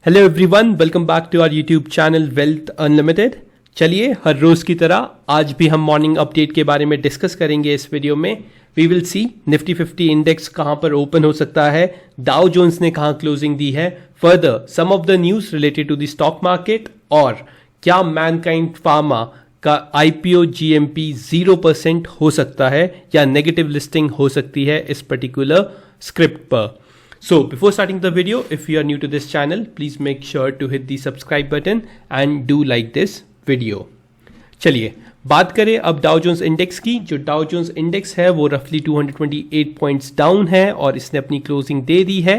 Hello everyone, welcome back to our YouTube channel Wealth Unlimited. चलिए, हर रोज की तरह आज भी हम मॉर्निंग अपडेट के बारे में डिस्कस करेंगे इस वीडियो में। We will see Nifty 50 index कहां पर ओपन हो सकता है, डाउ जोन्स ने कहां क्लोजिंग दी है, further some of the news related to the stock market, और क्या मैनकाइंड फार्मा का IPO GMP 0% हो सकता है या नेगेटिव लिस्टिंग हो सकती है इस पर्टिकुलर स्क्रिप्ट पर। So before starting the video, if you are new to this channel, please make sure to hit the subscribe button and do like this video. चलिए बात करें अब डाउ जोन्स इंडेक्स की। जो डाउ जोन्स इंडेक्स है वो रफली 228 points down है और इसने अपनी क्लोजिंग दे दी है,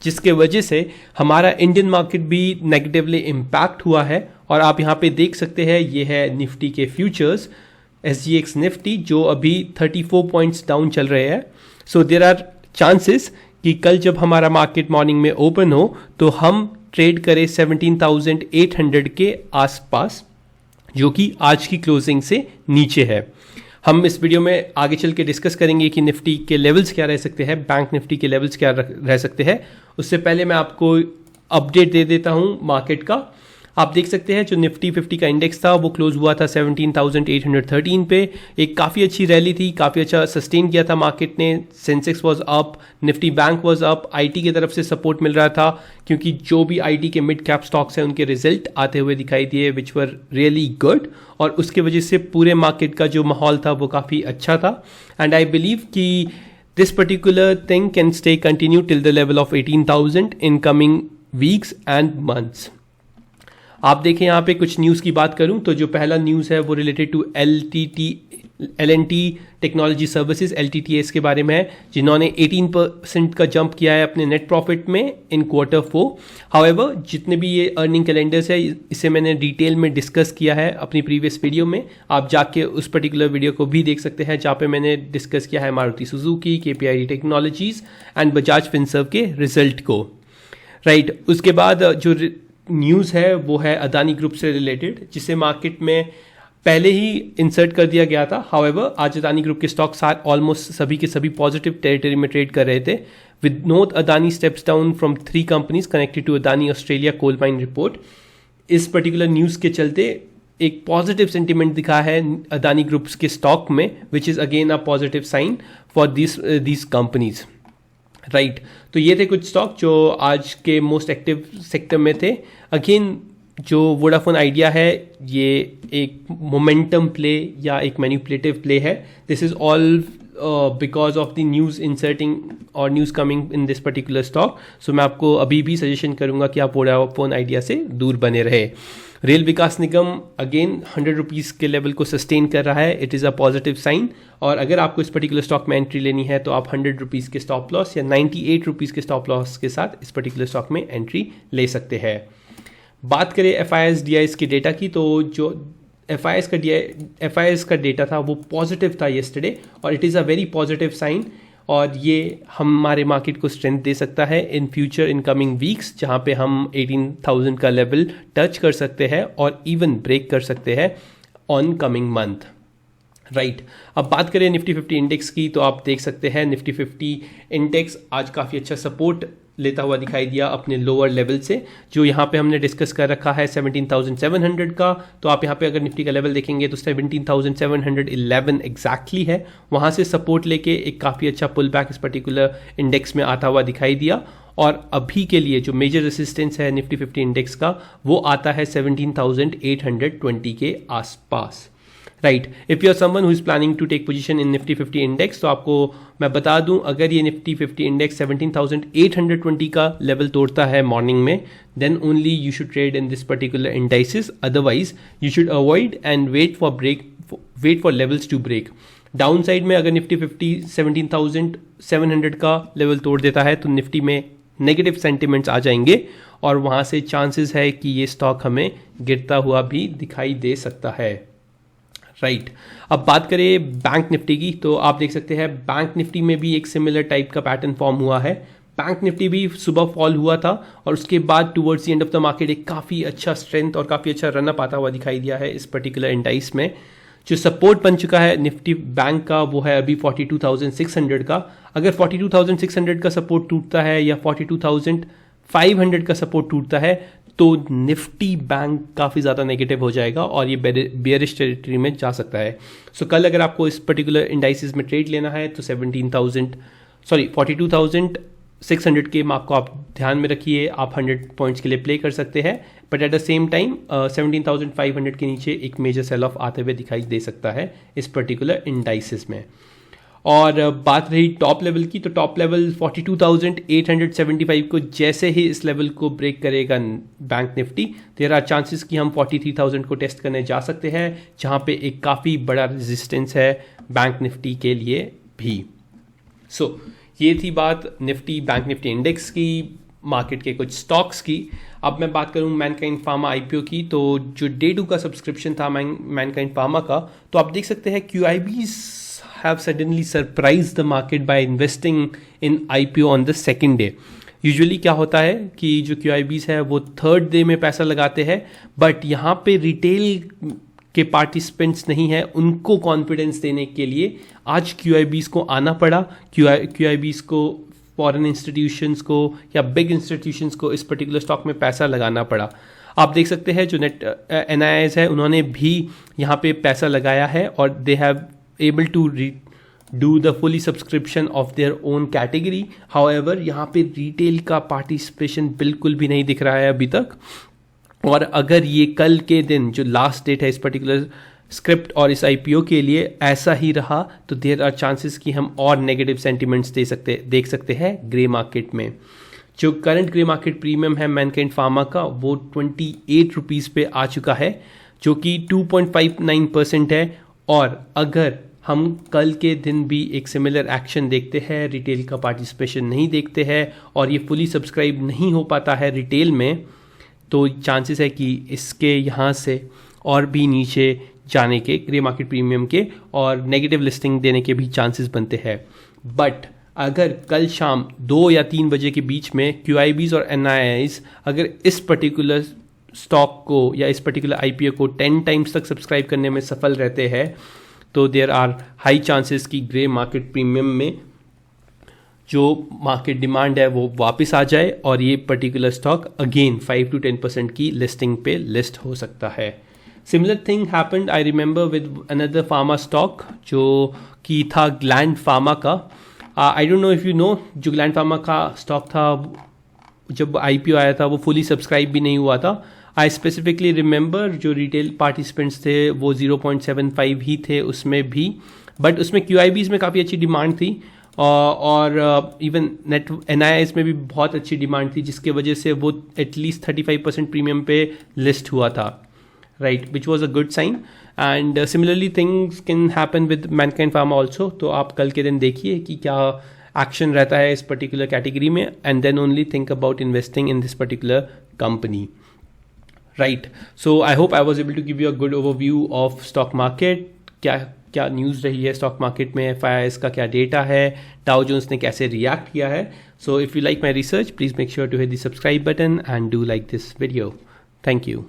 जिसके वजह से हमारा इंडियन मार्केट भी नेगेटिवली इम्पैक्ट हुआ है। और आप यहाँ पे देख सकते हैं, ये है निफ्टी के फ्यूचर्स SGX निफ्टी, जो अभी 34 पॉइंट्स डाउन चल रहे हैं। सो देयर आर चांसेस कि कल जब हमारा मार्केट मॉर्निंग में ओपन हो तो हम ट्रेड करें 17,800 के आसपास, जो कि आज की क्लोजिंग से नीचे है। हम इस वीडियो में आगे चल के डिस्कस करेंगे कि निफ्टी के लेवल्स क्या रह सकते हैं, बैंक निफ्टी के लेवल्स क्या रह सकते हैं। उससे पहले मैं आपको अपडेट दे देता हूं मार्केट का। आप देख सकते हैं जो निफ्टी 50 का इंडेक्स था वो क्लोज हुआ था 17,813 पे। एक काफ़ी अच्छी रैली थी, काफ़ी अच्छा सस्टेन किया था मार्केट ने। Sensex was up, Nifty bank was up. IT की तरफ से सपोर्ट मिल रहा था क्योंकि जो भी आईटी के मिड कैप स्टॉक्स हैं उनके रिजल्ट आते हुए दिखाई दिए, विच वर रियली गुड, और उसके वजह से पूरे मार्केट का जो माहौल था वो काफ़ी अच्छा था। एंड आई बिलीव कि this particular thing can stay continue till the level of 18,000 in coming weeks and months. आप देखें यहाँ पे कुछ न्यूज़ की बात करूँ तो जो पहला न्यूज़ है वो related to L&T technology services LTTS के बारे में है, जिन्होंने 18% का जंप किया है अपने नेट प्रॉफिट में इन Q4। हाउएवर जितने भी ये अर्निंग कैलेंडर्स है, इसे मैंने डिटेल में डिस्कस किया है अपनी प्रीवियस वीडियो में। आप जाके उस पर्टिकुलर वीडियो को भी देख सकते हैं, जहाँ पे मैंने डिस्कस किया है Maruti Suzuki, KPIT technologies and Bajaj Finserv के रिजल्ट को। राइट, उसके बाद जो न्यूज़ है वो है अदानी ग्रुप से रिलेटेड, जिसे मार्केट में पहले ही इंसर्ट कर दिया गया था। हाउएवर आज अदानी ग्रुप के स्टॉक ऑलमोस्ट सभी के सभी पॉजिटिव टेरिटरी में ट्रेड कर रहे थे। With note Adani steps down from 3 companies connected to Adani Australia coal mine report. इस पर्टिकुलर न्यूज़ के चलते एक पॉजिटिव सेंटिमेंट दिखा है अदानी ग्रुप्स के स्टॉक में, which is again a positive sign for this companies. Right, तो ये थे कुछ स्टॉक जो आज के मोस्ट एक्टिव सेक्टर में थे। अगेन जो वोडाफोन आइडिया है, ये एक मोमेंटम प्ले या एक मैनिपुलेटिव प्ले है। This is all because of the news inserting और news coming in this particular stock. So मैं आपको अभी भी सजेशन करूंगा कि आप वोडाफोन आइडिया से दूर बने रहे। रेल विकास निगम अगेन 100 रुपीज़ के लेवल को सस्टेन कर रहा है, it is a positive sign. और अगर आपको इस पर्टिकुलर स्टॉक में एंट्री लेनी है तो आप 100 रुपीज़ के स्टॉप लॉस या 98 रुपीज़ के स्टॉप लॉस के साथ इस पर्टिकुलर स्टॉक में एंट्री ले सकते हैं। बात करें FIS DIS के डेटा की, तो जो FIS का डेटा था वो पॉजिटिव था येस्टरडे, और it is a very positive sign, और ये हमारे मार्केट को स्ट्रेंथ दे सकता है in future in coming weeks, जहाँ पे हम 18,000 का लेवल टच कर सकते हैं और इवन ब्रेक कर सकते हैं ऑन कमिंग मंथ। राइट, अब बात करें निफ्टी 50 इंडेक्स की, तो आप देख सकते हैं निफ्टी 50 इंडेक्स आज काफ़ी अच्छा सपोर्ट लेता हुआ दिखाई दिया अपने लोअर लेवल से, जो यहाँ पे हमने डिस्कस कर रखा है 17,700 का। तो आप यहाँ पे अगर निफ्टी का लेवल देखेंगे तो 17,711 एग्जैक्टली है। वहाँ से सपोर्ट लेके एक काफ़ी अच्छा पुल बैक इस पर्टिकुलर इंडेक्स में आता हुआ दिखाई दिया। और अभी के लिए जो मेजर रेसिस्टेंस है निफ्टी 50 इंडेक्स का वो आता है 17,820 के आसपास। Right, if you are someone who is planning to take position in Nifty 50 index, तो आपको मैं बता दूं, अगर ये निफ्टी 50 इंडेक्स 17,820 का लेवल तोड़ता है मॉर्निंग में, then only you should trade in this particular indices. Otherwise you should avoid and wait for levels to break. Downside में अगर निफ्टी 50 17,700 का लेवल तोड़ देता है तो निफ्टी में नेगेटिव सेंटिमेंट्स आ जाएंगे, और वहाँ से चांसेस है कि ये स्टॉक हमें गिरता हुआ भी दिखाई दे सकता है। राइट, अब बात करें बैंक निफ्टी की, तो आप देख सकते हैं बैंक निफ्टी में भी एक सिमिलर टाइप का पैटर्न फॉर्म हुआ है। बैंक निफ्टी भी सुबह फॉल हुआ था और उसके बाद towards the end of the market एक काफ़ी अच्छा स्ट्रेंथ और काफ़ी अच्छा रनअप आता हुआ दिखाई दिया है इस पर्टिकुलर इंडाइस में। जो सपोर्ट बन चुका है निफ्टी बैंक का वो है अभी 42,600 का। अगर 42,600 का सपोर्ट टूटता है या 42,000 500 का सपोर्ट टूटता है तो निफ्टी बैंक काफ़ी ज़्यादा नेगेटिव हो जाएगा और ये बेयरिश टेरिटरी में जा सकता है। सो कल अगर आपको इस पर्टिकुलर इंडाइसिस में ट्रेड लेना है तो 42,600 के मार्क को आप ध्यान में रखिए। आप 100 पॉइंट्स के लिए प्ले कर सकते हैं, but at the same time 17,500 के नीचे एक मेजर सेल ऑफ आते हुए दिखाई दे सकता है इस पर्टिकुलर इंडाइसिस में। और बात रही टॉप लेवल की, तो टॉप लेवल 42,875 को जैसे ही इस लेवल को ब्रेक करेगा bank Nifty, there are chances कि हम 43,000 को टेस्ट करने जा सकते हैं, जहां पे एक काफ़ी बड़ा रेजिस्टेंस है बैंक निफ्टी के लिए भी। सो ये थी बात निफ्टी बैंक निफ्टी इंडेक्स की, मार्केट के कुछ स्टॉक्स की। अब मैं बात करूं मैनकाइंड फार्मा आईपीओ की, तो जो डे 2 का सब्सक्रिप्शन था मैनकाइंड फार्मा का, तो आप देख सकते हैं QIBs have suddenly surprised the market by investing in IPO on the second day. Usually क्या होता है कि जो QIBs है वो थर्ड डे में पैसा लगाते हैं, बट यहाँ पे रिटेल के पार्टिसिपेंट्स नहीं है, उनको कॉन्फिडेंस देने के लिए आज QIBs को आना पड़ा। QIBs को, फॉरेन इंस्टीट्यूशंस को या बिग इंस्टीट्यूशंस को इस पर्टिकुलर स्टॉक में पैसा लगाना पड़ा। आप देख सकते हैं जो नेट NIIs है उन्होंने भी यहाँ पे पैसा लगाया है और they have able to do the fully subscription of their own category. However, यहाँ पे रिटेल का पार्टिसिपेशन बिल्कुल भी नहीं दिख रहा है अभी तक, और अगर ये कल के दिन जो लास्ट डेट है इस पर्टिकुलर स्क्रिप्ट और इस IPO के लिए ऐसा ही रहा तो देयर आर चांसेस कि हम और नेगेटिव सेंटिमेंट्स देख सकते हैं ग्रे मार्केट में। जो करंट ग्रे मार्केट प्रीमियम है मैनकाइंड फार्मा का वो 28 रुपीज़ पे आ चुका है, जो कि 2.59% है। और अगर हम कल के दिन भी एक सिमिलर एक्शन देखते हैं, रिटेल का पार्टिसिपेशन नहीं देखते हैं और ये फुली सब्सक्राइब नहीं हो पाता है रिटेल में, तो चांसेस है कि इसके यहाँ से और भी नीचे जाने के ग्रे मार्केट प्रीमियम के और नेगेटिव लिस्टिंग देने के भी चांसेस बनते हैं। बट अगर कल शाम 2 या 3 बजे के बीच में QIBs और NIIs अगर इस पर्टिकुलर स्टॉक को या इस पर्टिकुलर IPO को 10 टाइम्स तक सब्सक्राइब करने में सफल रहते हैं तो देयर आर हाई चांसेस कि ग्रे मार्केट प्रीमियम में जो मार्केट डिमांड है वो वापस आ जाए और ये पर्टिकुलर स्टॉक अगेन 5 to 10% की लिस्टिंग पे लिस्ट हो सकता है। Similar thing happened I remember with another pharma stock जो कि था ग्लैंड फार्मा का। I don't know if you know, जो ग्लैंड फार्मा का स्टॉक था जब IPO आया था वो फुली सब्सक्राइब भी नहीं हुआ था। आई स्पेसिफिकली रिमेंबर जो रिटेल पार्टिसिपेंट्स थे वो 0.75 ही थे उसमें भी, बट उसमें QIBs में काफ़ी अच्छी डिमांड थी और इवन NIIs में भी बहुत अच्छी डिमांड थी, जिसके वजह से वो एटलीस्ट 35% प्रीमियम पे लिस्ट हुआ था, right, which was a good sign. And similarly things can happen with Mankind Pharma also. तो आप कल के दिन देखिए कि क्या एक्शन रहता है इस पर्टिकुलर कैटेगरी में, and then only think about investing in this particular company, right. So I hope I was able to give you a good overview of stock market. क्या न्यूज़ रही है स्टॉक मार्केट में, FIIs का क्या data है, Dow Jones ने कैसे react किया है। So if you like my research please make sure to hit the subscribe button and do like this video. Thank you.